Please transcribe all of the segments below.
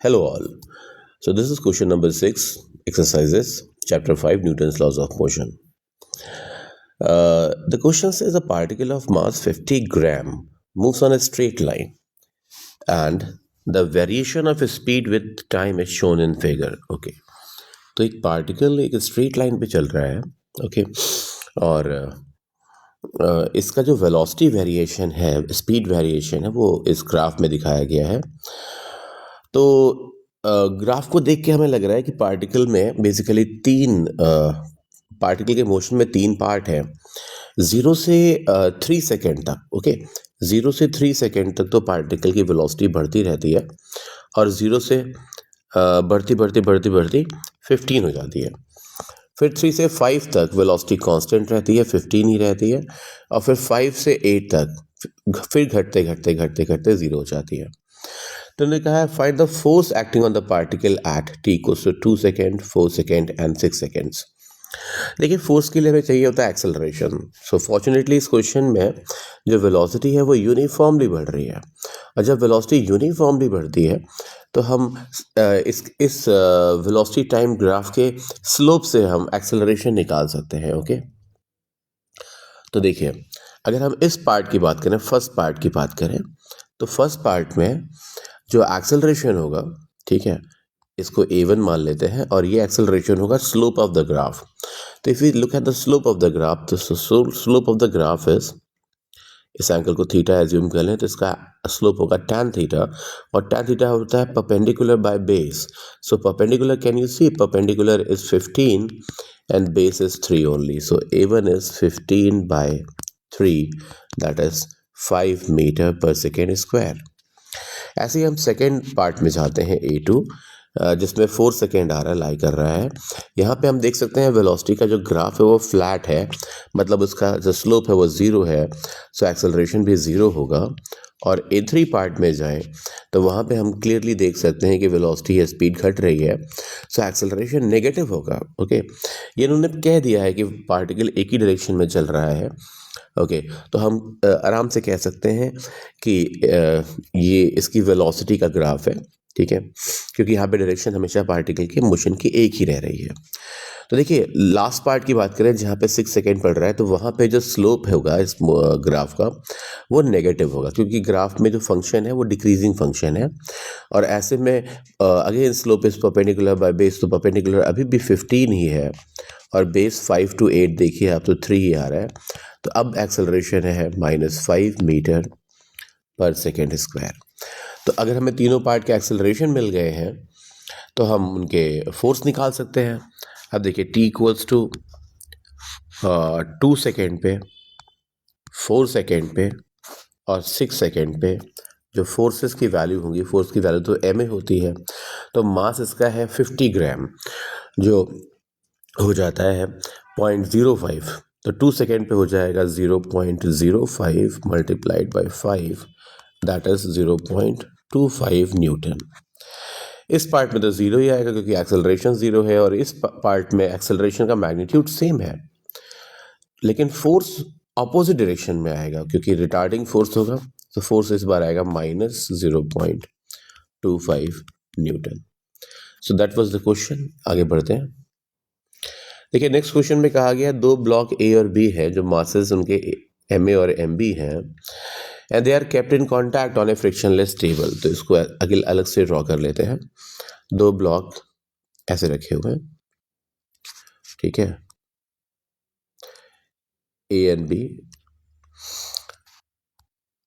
Hello all. So this is question number 6, exercises, chapter 5, Newton's laws of motion. The question says a particle of mass 50 gram moves on a straight line and the variation of speed with time is shown in figure. Okay. तो एक particle एक straight line पे चल रहा है. Okay. और इसका जो वेलोसिटी वेरिएशन है, स्पीड वेरिएशन है, वो इस ग्राफ में दिखाया गया है. तो ग्राफ को देख के हमें लग रहा है कि पार्टिकल में बेसिकली पार्टिकल के मोशन में 3 पार्ट है. 0 से 3 सेकेंड तक. ओके. 0 से 3 सेकेंड तक तो पार्टिकल की वेलोसिटी बढ़ती रहती है और 0 से बढ़ती 15 हो जाती है. फिर 3 से 5 तक वेलोसिटी कांस्टेंट रहती है, 15 ही रहती है. और फिर 5 से 8 तक फिर घटते 0 हो जाती है. तो उन्होंने कहा है find the force acting on the particle at t equals to 2 second, 4 second and 6 seconds. देखिए, फोर्स के लिए हमें चाहिए होता है एक्सेलरेशन. सो फॉर्चुनेटली इस क्वेश्चन में जो वेलोसिटी है वो यूनिफॉर्मली बढ़ रही है. और जब वेलोसिटी यूनिफॉर्मली बढ़ती है तो हम इस वेलोसिटी टाइम ग्राफ के स्लोप से हम एक्सेलरेशन निकाल सकते हैं. ओके. तो देखिए, अगर हम इस पार्ट की बात करें, फर्स्ट पार्ट की बात करें, तो फर्स्ट पार्ट में जो एक्सेलरेशन होगा, ठीक है, इसको a1 मान लेते हैं और ये एक्सेलरेशन होगा स्लोप ऑफ द ग्राफ. तो if we look at the slope of the graph, तो slope of the graph is, इस एंगल को थीटा एज्यूम कर लें तो इसका स्लोप होगा tan थीटा. और tan थीटा होता है perpendicular by base. So perpendicular, can you see, perpendicular is 15 and base is 3 only. So a1 is 15/3, that is 5 metre पर सेकेंड स्क्वायर. ऐसे ही हम सेकेंड पार्ट में जाते हैं a2, जिसमें 4 सेकेंड आ रहा है, लाई कर रहा है. यहाँ पे हम देख सकते हैं वेलोसिटी का जो ग्राफ है वो फ्लैट है, मतलब उसका जो स्लोप है वो 0 है. सो एक्सेलरेशन भी 0 होगा. और a3 पार्ट में जाएं तो वहाँ पे हम क्लियरली देख सकते हैं कि वेलोसिटी या स्पीड घट रही है. सो एक्सेलरेशन नेगेटिव होगा. ओके. ये इन्होंने कह दिया है कि पार्टिकल एक ही डायरेक्शन में चल रहा है. ओके. तो हम आराम से कह सकते हैं कि ये इसकी वेलोसिटी का ग्राफ है, ठीक है, क्योंकि यहाँ पे डायरेक्शन हमेशा पार्टिकल के मोशन की एक ही रह रही है. तो देखिए, लास्ट पार्ट की बात करें जहाँ पे 6 सेकेंड पड़ रहा है, तो वहाँ पे जो स्लोप होगा इस ग्राफ का वो नेगेटिव होगा, क्योंकि ग्राफ में जो फंक्शन है वो डिक्रीजिंग फंक्शन है. और ऐसे में again slope is perpendicular by base, तो परपेंडिकुलर अभी भी 15 ही है और बेस 5 to 8 देखिए आप, तो 3 ही आ रहा है. तो अब एक्सेलरेशन है -5 मीटर पर सेकेंड स्क्वायर. तो अगर हमें तीनों पार्ट के एक्सेलरेशन मिल गए हैं तो हम उनके फोर्स निकाल सकते हैं. अब देखिए, t इक्वल्स टू 2 सेकेंड पे, 4 सेकेंड पे और 6 सेकेंड पे जो फोर्सेस की वैल्यू होंगी, फोर्स की वैल्यू तो ma होती है, तो मास इसका है 50 ग्राम, जो हो जाता है 0.05. तो 2 सेकेंड पे हो जाएगा 0.05 multiplied by 5, that is 0.25 Newton. इस पार्ट में तो 0 ही आएगा क्योंकि एक्सेलरेशन 0 है, और इस पार्ट में एक्सेलरेशन का मैग्नीट्यूड सेम है, लेकिन फोर्स अपोजिट डायरेक्शन में आएगा क्योंकि रिटार्डिंग फोर्स होगा. तो फोर्स इस बार आएगा -0.25 Newton. So that was the question. आगे बढ़ते हैं. देखिए, नेक्स्ट क्वेश्चन में कहा गया 2 ब्लॉक A और B है जो मासेस उनके MA और MB हैं, and they are kept in contact on a frictionless table. तो इसको अगले अलग से ड्रॉ कर लेते हैं. 2 ब्लॉक ऐसे रखे हुए हैं, ठीक है, A एंड B.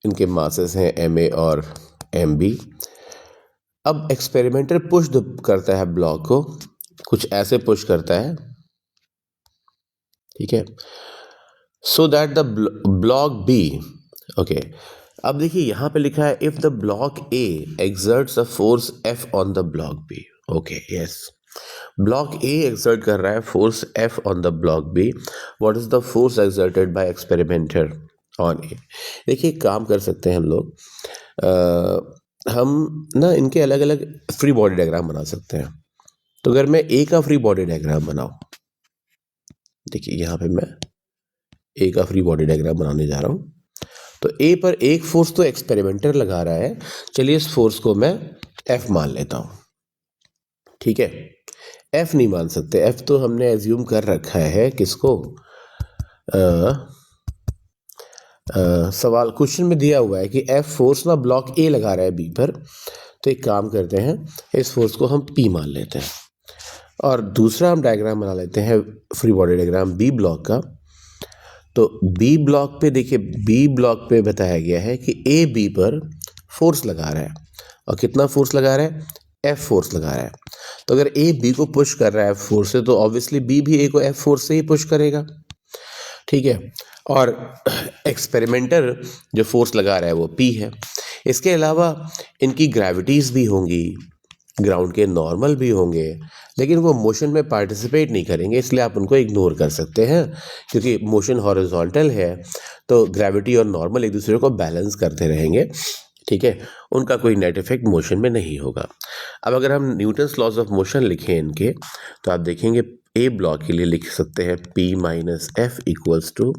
इनके मासेस हैं MA और MB. अब एक्सपेरिमेंटर पुश करता है ब्लॉक को, कुछ ऐसे पुश करता है, ठीक है, so that the block B. Okay. अब देखिए, यहाँ पे लिखा है if the block A exerts a force F on the block B. Okay, yes, block A exert कर रहा है force F on the block B. What is the force exerted by experimenter on A? देखिए, काम कर सकते हैं हम लोग, हम ना इनके अलग अलग फ्री बॉडी डायग्राम बना सकते हैं. तो अगर मैं A का फ्री बॉडी डायग्राम बनाऊं, देखिए यहाँ पे मैं A का फ्री बॉडी डायग्राम बनाने जा रहा हूँ. तो A पर एक फोर्स तो एक्सपेरिमेंटर लगा रहा है, चलिए इस फोर्स को मैं F मान लेता हूँ. ठीक है। एफ नहीं मान सकते, एफ तो हमने एज्यूम कर रखा है किसको, सवाल क्वेश्चन में दिया हुआ है कि एफ फोर्स ना ब्लॉक ए लगा रहा है बी पर, तो एक काम करते हैं, इस फोर्स को हम पी मान लेते हैं और दूसरा हम डायग्राम बना लेते हैं free body diagram B block का। तो बी ब्लॉक पे देखिए, बी ब्लॉक पे बताया गया है कि ए बी पर फोर्स लगा रहा है और कितना फोर्स लगा रहा है, एफ फोर्स लगा रहा है। तो अगर ए बी को पुश कर रहा है एफ फोर्स से, तो ऑब्वियसली बी भी ए को एफ फोर्स से ही पुश करेगा, ठीक है। और एक्सपेरिमेंटर जो फोर्स लगा रहा है वो पी है। इसके अलावा इनकी ग्रेविटीज़ भी होंगी, ग्राउंड के नॉर्मल भी होंगे, लेकिन वो मोशन में पार्टिसिपेट नहीं करेंगे, इसलिए आप उनको इग्नोर कर सकते हैं, क्योंकि मोशन हॉरिजॉन्टल है तो ग्रेविटी और नॉर्मल एक दूसरे को बैलेंस करते रहेंगे, ठीक है। उनका कोई नेट इफेक्ट मोशन में नहीं होगा। अब अगर हम न्यूटन्स लॉज ऑफ मोशन लिखें इनके, तो आप देखेंगे ए ब्लॉक के लिए लिख सकते हैं P minus F equals to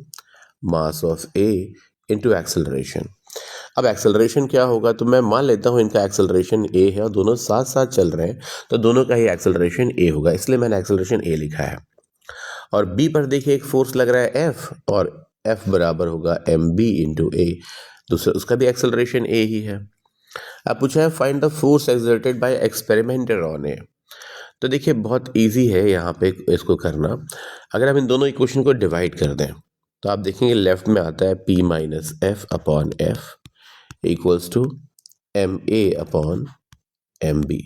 mass of A into acceleration. अब एक्सेलरेशन क्या होगा, तो मैं मान लेता हूँ इनका एक्सेलरेशन ए है और दोनों साथ साथ चल रहे हैं, तो दोनों का ही एक्सेलरेशन ए होगा, इसलिए मैंने एक्सेलरेशन ए लिखा है। और बी पर देखिए एक फोर्स लग रहा है एफ, और एफ बराबर होगा एम बी इंटू ए, दूसरा उसका भी एक्सेलरेशन ए ही है। अब पूछा है find the force exerted by experimenter on A. तो देखिए बहुत इजी है यहाँ पे इसको करना। अगर हम इन दोनों इक्वेशन को डिवाइड कर दें, तो आप देखेंगे लेफ्ट में आता है P minus F upon F equals to M A upon M B.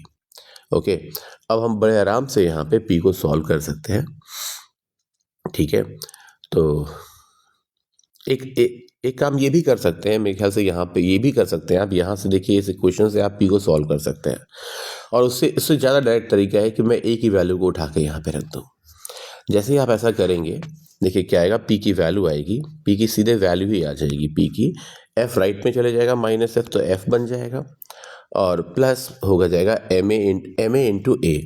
Okay, अब हम बड़े आराम से यहाँ पे पी को सॉल्व कर सकते हैं, ठीक है। तो एक काम ये भी कर सकते हैं, मेरे ख्याल से यहाँ पे ये भी कर सकते हैं आप, यहाँ से देखिए इस इक्वेशन से आप पी को सॉल्व कर सकते हैं, और इससे ज़्यादा डायरेक्ट तरीका है कि मैं ए की वैल्यू को उठा के यहाँ पे रख दूँ। जैसे ही आप ऐसा करेंगे, देखिए क्या आएगा, पी की वैल्यू आएगी, पी की सीधे वैल्यू ही आ जाएगी पी की, एफ राइट में चले जाएगा माइनस एफ, तो एफ बन जाएगा, और प्लस होगा जाएगा एम ए इंटू ए,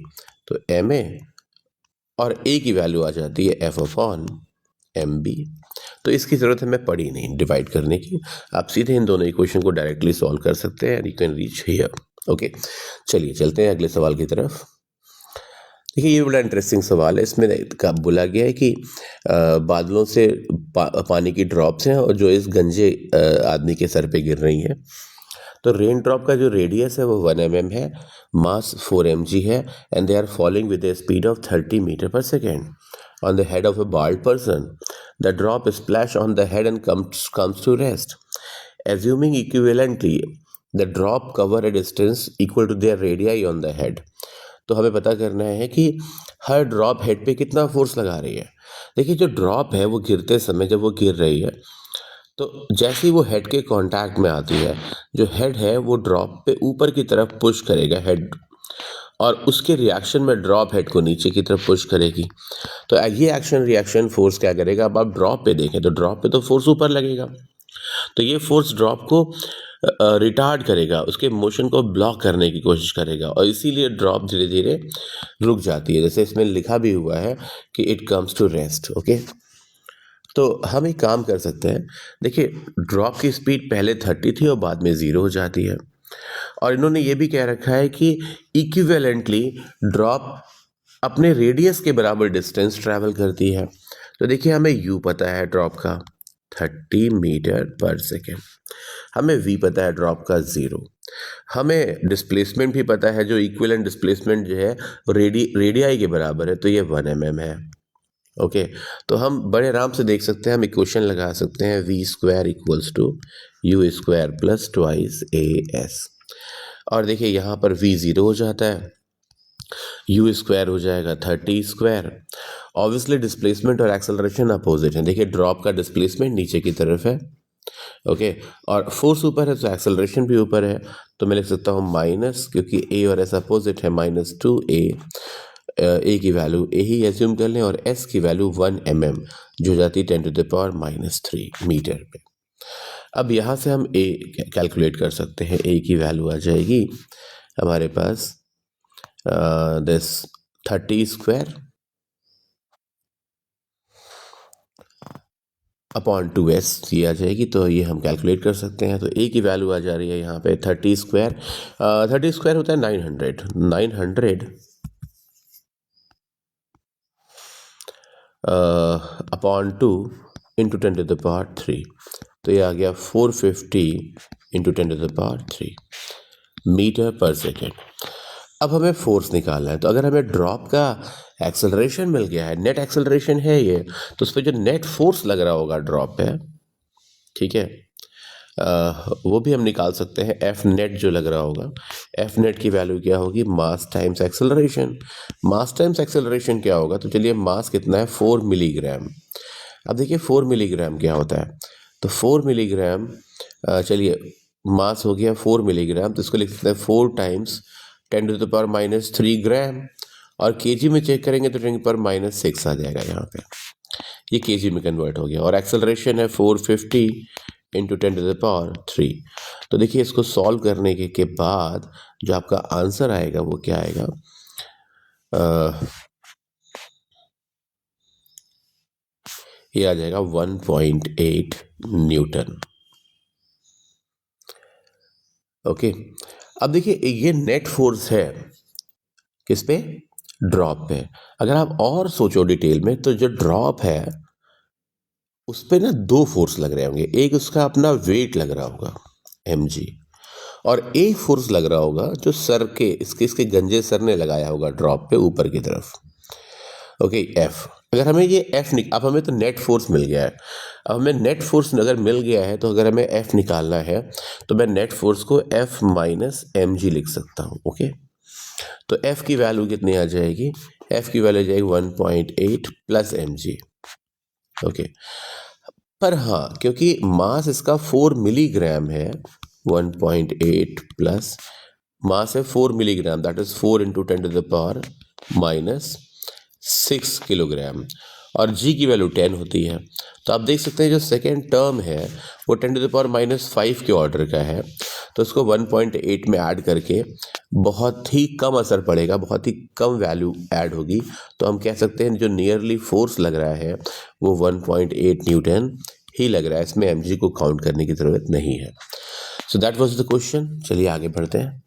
तो एम ए और ए की वैल्यू आ जाती है एफ अपॉन एम बी। तो इसकी ज़रूरत हमें पड़ी नहीं डिवाइड करने की, आप सीधे इन दोनों इक्वेशन को डायरेक्टली सॉल्व कर सकते हैं, you can reach here. Okay, चलिए चलते हैं अगले सवाल की तरफ। देखिए ये बड़ा इंटरेस्टिंग सवाल है। इसमें बोला गया है कि बादलों से पानी की ड्रॉप्स हैं और जो इस गंजे आदमी के सर पे गिर रही हैं। तो रेन ड्रॉप का जो रेडियस है वो 1 mm है, मास 4 mg है, and they are falling with a speed of 30 meter पर second on the head of a bald person. The drop splash on the head and comes to rest. Assuming equivalently, the drop cover a distance equal to their radii on the head. तो हमें पता करना है कि हर drop head पे कितना force लगा रही है। देखिए जो ड्रॉप है वो गिरते समय जब वो गिर रही है, तो जैसे ही वो हेड के कांटेक्ट में आती है, जो हेड है वो ड्रॉप पे ऊपर की तरफ पुश करेगा हेड, और उसके रिएक्शन में ड्रॉप हेड को नीचे की तरफ पुश करेगी। तो ये एक्शन रिएक्शन फोर्स क्या करेगा, अब आप ड्रॉप पे देखें तो ड्रॉप पे तो फोर्स ऊपर लगेगा, तो ये फोर्स ड्रॉप को रिटार्ड करेगा, उसके मोशन को ब्लॉक करने की कोशिश करेगा, और इसीलिए ड्रॉप धीरे धीरे रुक जाती है, जैसे इसमें लिखा भी हुआ है कि it comes to rest. Okay, तो हम एक काम कर सकते हैं, देखिए ड्रॉप की स्पीड पहले 30 थी और बाद में 0 हो जाती है, और इन्होंने ये भी कह रखा है कि इक्विवेलेंटली ड्रॉप अपने रेडियस के बराबर डिस्टेंस ट्रैवल करती है। तो देखिए हमें u पता है ड्रॉप का 30 मीटर पर सेकेंड, हमें v पता है ड्रॉप का 0, हमें डिस्प्लेसमेंट भी पता है, जो इक्विवेलेंट डिस्प्लेसमेंट जो है रेडियाई के बराबर है, तो ये 1 mm है। ओके, तो हम बड़े आराम से देख सकते हैं, हम इक्वेशन लगा सकते हैं v square equals to u square plus twice a s, और देखिए यहाँ पर v 0 हो जाता है, यू स्क्वायर हो जाएगा 30 स्क्वायर। ऑब्वियसली डिस्प्लेसमेंट और एक्सेलरेशन अपोजिट है, देखिए ड्रॉप का डिस्प्लेसमेंट नीचे की तरफ है, ओके, और फोर्स ऊपर है तो एक्सेलरेशन भी ऊपर है, तो मैं लिख सकता हूँ माइनस, क्योंकि ए और एस अपोजिट है, -2a, ए की वैल्यू ए ही एज्यूम कर लें, और एस की वैल्यू 1 mm जो हो जाती है 10⁻³ मीटर पे। अब यहाँ से हम ए कैलकुलेट कर सकते हैं, ए की वैल्यू आ जाएगी हमारे पास दिस 30 स्क्वायर अपॉन 2s ये आ जाएगी, तो ये हम कैलकुलेट कर सकते हैं। तो ए की वैल्यू आ जा रही है यहाँ पे 30 स्क्वायर, 30 स्क्वायर होता है 900 अपॉन 2 इंटू 10⁻³ तो ये आ गया 450 इंटू 10⁻³ मीटर पर सेकेंड। अब हमें फोर्स निकालना है, तो अगर हमें ड्रॉप का एक्सेलरेशन मिल गया है, नेट एक्सेलरेशन है ये, तो उस पर जो नेट फोर्स लग रहा होगा ड्रॉप पे, ठीक है, वो भी हम निकाल सकते हैं। एफ नेट जो लग रहा होगा, एफ नेट की वैल्यू क्या होगी, मास टाइम्स एक्सेलरेशन। मास टाइम्स एक्सेलरेशन क्या होगा, तो चलिए मास कितना है 4 मिलीग्राम। अब देखिए 4 मिलीग्राम क्या होता है, तो 4 मिलीग्राम, चलिए मास हो गया 4 मिलीग्राम, तो इसको लिख सकते हैं 4 टाइम्स 10⁻³ ग्राम, और केजी में चेक करेंगे तो 10⁻⁶ आ जाएगा यहाँ पे, ये केजी में कन्वर्ट हो गया। और एक्सेलरेशन है 450 इंटू 10⁻³। तो देखिए इसको सॉल्व करने के बाद जो आपका आंसर आएगा वो क्या आएगा, ये आ जाएगा 1.8 न्यूटन। ओके, अब देखिए ये नेट फोर्स है किस पे, ड्रॉप पे। अगर आप और सोचो डिटेल में, तो जो ड्रॉप है उस पे ना 2 फोर्स लग रहे होंगे, एक उसका अपना वेट लग रहा होगा mg, और एक फोर्स लग रहा होगा जो सर के इसके गंजे सर ने लगाया होगा ड्रॉप पे ऊपर की तरफ। Okay, F. अगर हमें ये एफ अब हमें तो नेट फोर्स मिल गया है, अब हमें नेट फोर्स अगर मिल गया है, तो अगर हमें एफ निकालना है तो मैं नेट फोर्स को एफ माइनस mg लिख सकता हूँ। ओके, तो एफ की वैल्यू कितनी आ जाएगी, एफ की वैल्यू आ जाएगी 1.8 प्लस mg। ओके, पर हाँ, क्योंकि मास इसका 4 मिलीग्राम है, 1.8 प्लस मास है 4 milligram, that is 4 into 10⁻⁶ kilogram, और g की वैल्यू 10 होती है। तो आप देख सकते हैं जो सेकेंड टर्म है वो 10⁻⁵ के ऑर्डर का है, तो इसको 1.8 में ऐड करके बहुत ही कम असर पड़ेगा, बहुत ही कम वैल्यू ऐड होगी। तो हम कह सकते हैं जो नियरली फोर्स लग रहा है वो 1.8 न्यूटन ही लग रहा है, इसमें mg को काउंट करने की ज़रूरत नहीं है। So that was the question. चलिए आगे बढ़ते हैं।